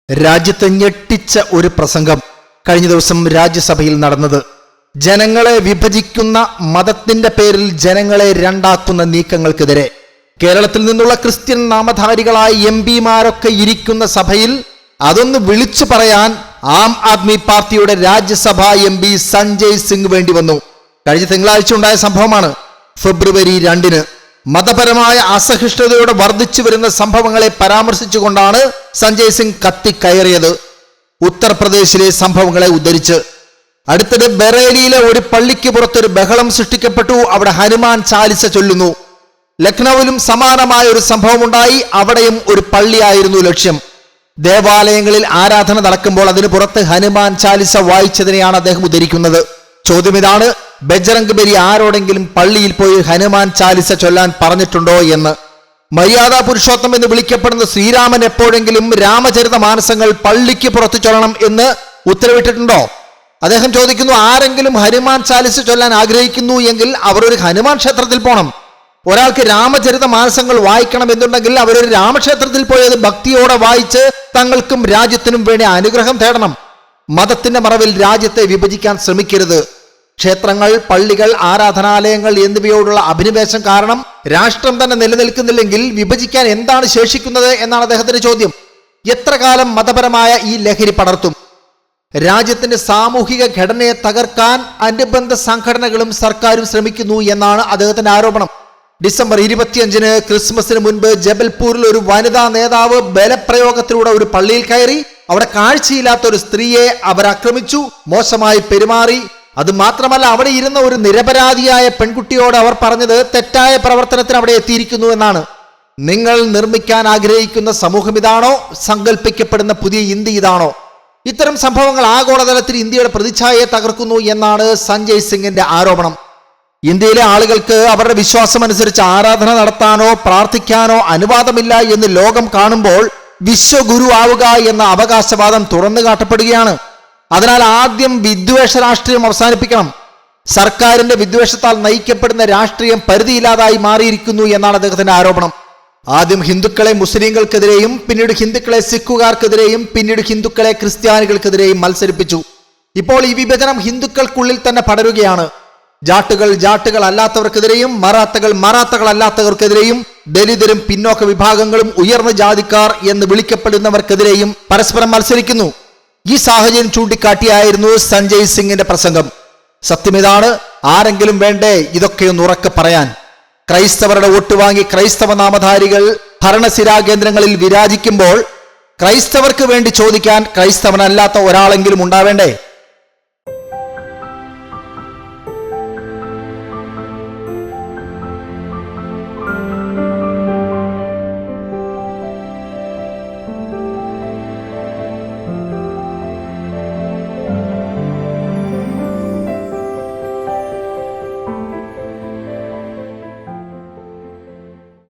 രാജ്യത്തെ ഞെട്ടിച്ച ഒരു പ്രസംഗം കഴിഞ്ഞ ദിവസം രാജ്യസഭയിൽ നടന്നത്. ജനങ്ങളെ വിഭജിക്കുന്ന, മതത്തിന്റെ പേരിൽ ജനങ്ങളെ രണ്ടാക്കുന്ന നീക്കങ്ങൾക്കെതിരെ കേരളത്തിൽ നിന്നുള്ള ക്രിസ്ത്യൻ നാമധാരികളായ MP-മാരൊക്കെ ഇരിക്കുന്ന സഭയിൽ അതൊന്ന് വിളിച്ചു പറയാൻ ആം ആദ്മി പാർട്ടിയുടെ രാജ്യസഭാ MP സഞ്ജയ് സിംഗ് വേണ്ടി വന്നു. കഴിഞ്ഞ തിങ്കളാഴ്ച ഉണ്ടായ സംഭവമാണ്. ഫെബ്രുവരി 2-ന് മതപരമായ അസഹിഷ്ണുതയോടെ വർദ്ധിച്ചു വരുന്ന സംഭവങ്ങളെ പരാമർശിച്ചുകൊണ്ടാണ് സഞ്ജയ് സിംഗ് കത്തിക്കയറിയത്. ഉത്തർപ്രദേശിലെ സംഭവങ്ങളെ ഉദ്ധരിച്ച് അടുത്തിടെ ബറേലിയിലെ ഒരു പള്ളിക്ക് പുറത്തൊരു ബഹളം സൃഷ്ടിക്കപ്പെട്ടു. അവിടെ ഹനുമാൻ ചാലിസ ചൊല്ലുന്നു. ലക്നൌവിലും സമാനമായ ഒരു സംഭവം ഉണ്ടായി. അവിടെയും ഒരു പള്ളിയായിരുന്നു ലക്ഷ്യം. ദേവാലയങ്ങളിൽ ആരാധന നടക്കുമ്പോൾ അതിനു പുറത്ത് ഹനുമാൻ ചാലിസ വായിച്ചതിനെയാണ് അദ്ദേഹം ഉദ്ധരിക്കുന്നത്. ചോദ്യം ഇതാണ്: ബജ്റംഗ് ബലി ആരോടെങ്കിലും പള്ളിയിൽ പോയി ഹനുമാൻ ചാലിസ ചൊല്ലാൻ പറഞ്ഞിട്ടുണ്ടോ എന്ന്. മര്യാദാ പുരുഷോത്തം എന്ന് വിളിക്കപ്പെടുന്ന ശ്രീരാമൻ എപ്പോഴെങ്കിലും രാമചരിത മാനസങ്ങൾ പള്ളിക്ക് പുറത്ത് ചൊല്ലണം എന്ന് ഉത്തരവിട്ടിട്ടുണ്ടോ? അദ്ദേഹം ചോദിക്കുന്നു, ആരെങ്കിലും ഹനുമാൻ ചാലിസ ചൊല്ലാൻ ആഗ്രഹിക്കുന്നു എങ്കിൽ അവർ ഒരു ഹനുമാൻ ക്ഷേത്രത്തിൽ പോകണം. ഒരാൾക്ക് രാമചരിത മാനസങ്ങൾ വായിക്കണം എന്നുണ്ടെങ്കിൽ അവരൊരു രാമക്ഷേത്രത്തിൽ പോയത് ഭക്തിയോടെ വായിച്ച് തങ്ങൾക്കും രാജ്യത്തിനും വേണ്ടി അനുഗ്രഹം തേടണം. മതത്തിന്റെ മറവിൽ രാജ്യത്തെ വിഭജിക്കാൻ ശ്രമിക്കരുത്. ക്ഷേത്രങ്ങൾ, പള്ളികൾ, ആരാധനാലയങ്ങൾ എന്നിവയോടുള്ള അഭിനിവേശം കാരണം രാഷ്ട്രം തന്നെ നിലനിൽക്കുന്നില്ലെങ്കിൽ വിഭജിക്കാൻ എന്താണ് ശേഷിക്കുന്നത് എന്നാണ് അദ്ദേഹത്തിന്റെ ചോദ്യം. എത്ര കാലം മതപരമായ ഈ ലഹരി പടർത്തും? രാജ്യത്തിന്റെ സാമൂഹിക ഘടനയെ തകർക്കാൻ അനുബന്ധ സംഘടനകളും സർക്കാരും ശ്രമിക്കുന്നു എന്നാണ് അദ്ദേഹത്തിന്റെ ആരോപണം. ഡിസംബർ 25-ന് ക്രിസ്മസിന് മുൻപ് ജബൽപൂരിൽ ഒരു വനിതാ നേതാവ് ബലപ്രയോഗത്തിലൂടെ ഒരു പള്ളിയിൽ കയറി. അവിടെ കാഴ്ചയില്ലാത്ത ഒരു സ്ത്രീയെ അവർ ആക്രമിച്ചു, മോശമായി പെരുമാറി. അത് മാത്രമല്ല, അവിടെ ഇരുന്ന ഒരു നിരപരാധിയായ പെൺകുട്ടിയോട് അവർ പറഞ്ഞത് തെറ്റായ പ്രവർത്തനത്തിന് അവിടെ എത്തിയിരിക്കുന്നു എന്നാണ്. നിങ്ങൾ നിർമ്മിക്കാൻ ആഗ്രഹിക്കുന്ന സമൂഹം ഇതാണോ? സങ്കല്പിക്കപ്പെടുന്ന പുതിയ ഇന്ത്യ ഇതാണോ? ഇത്തരം സംഭവങ്ങൾ ആഗോളതലത്തിൽ ഇന്ത്യയുടെ പ്രതിച്ഛായയെ തകർക്കുന്നു എന്നാണ് സഞ്ജയ് സിംഗിന്റെ ആരോപണം. ഇന്ത്യയിലെ ആളുകൾക്ക് അവരുടെ വിശ്വാസം അനുസരിച്ച് ആരാധന നടത്താനോ പ്രാർത്ഥിക്കാനോ അനുവാദമില്ല എന്ന് ലോകം കാണുമ്പോൾ വിശ്വഗുരു ആവുക എന്ന അവകാശവാദം തുറന്നു കാട്ടപ്പെടുകയാണ്. അതിനാൽ ആദ്യം വിദ്വേഷ രാഷ്ട്രീയം അവസാനിപ്പിക്കണം. സർക്കാരിന്റെ വിദ്വേഷത്താൽ നയിക്കപ്പെടുന്ന രാഷ്ട്രീയം പരിധിയില്ലാതായി മാറിയിരിക്കുന്നു എന്നാണ് അദ്ദേഹത്തിന്റെ ആരോപണം. ആദ്യം ഹിന്ദുക്കളെ മുസ്ലിങ്ങൾക്കെതിരെയും, പിന്നീട് ഹിന്ദുക്കളെ സിഖുകാർക്കെതിരെയും, പിന്നീട് ഹിന്ദുക്കളെ ക്രിസ്ത്യാനികൾക്കെതിരെയും മത്സരിപ്പിച്ചു. ഇപ്പോൾ ഈ വിഭജനം ഹിന്ദുക്കൾക്കുള്ളിൽ തന്നെ പടരുകയാണ്. ജാട്ടുകൾ ജാട്ടുകൾ അല്ലാത്തവർക്കെതിരെയും, മറാത്തകൾ മറാത്തകൾ അല്ലാത്തവർക്കെതിരെയും, ദലിതരും പിന്നോക്ക വിഭാഗങ്ങളും ഉയർന്ന ജാതിക്കാർ എന്ന് വിളിക്കപ്പെടുന്നവർക്കെതിരെയും പരസ്പരം മത്സരിക്കുന്നു. ഈ സാഹചര്യം ചൂണ്ടിക്കാട്ടിയായിരുന്നു സഞ്ജയ് സിംഗിന്റെ പ്രസംഗം. സത്യമിതാണ്, ആരെങ്കിലും വേണ്ടേ ഇതൊക്കെയൊന്ന് ഉറക്കെ പറയാൻ? ക്രൈസ്തവരുടെ വോട്ട് വാങ്ങി ക്രൈസ്തവ നാമധാരികൾ ഭരണസിരാ കേന്ദ്രങ്ങളിൽ വിരാജിക്കുമ്പോൾ ക്രൈസ്തവർക്ക് വേണ്ടി ചോദിക്കാൻ ക്രൈസ്തവനല്ലാത്ത ഒരാളെങ്കിലും ഉണ്ടാവേണ്ടേ?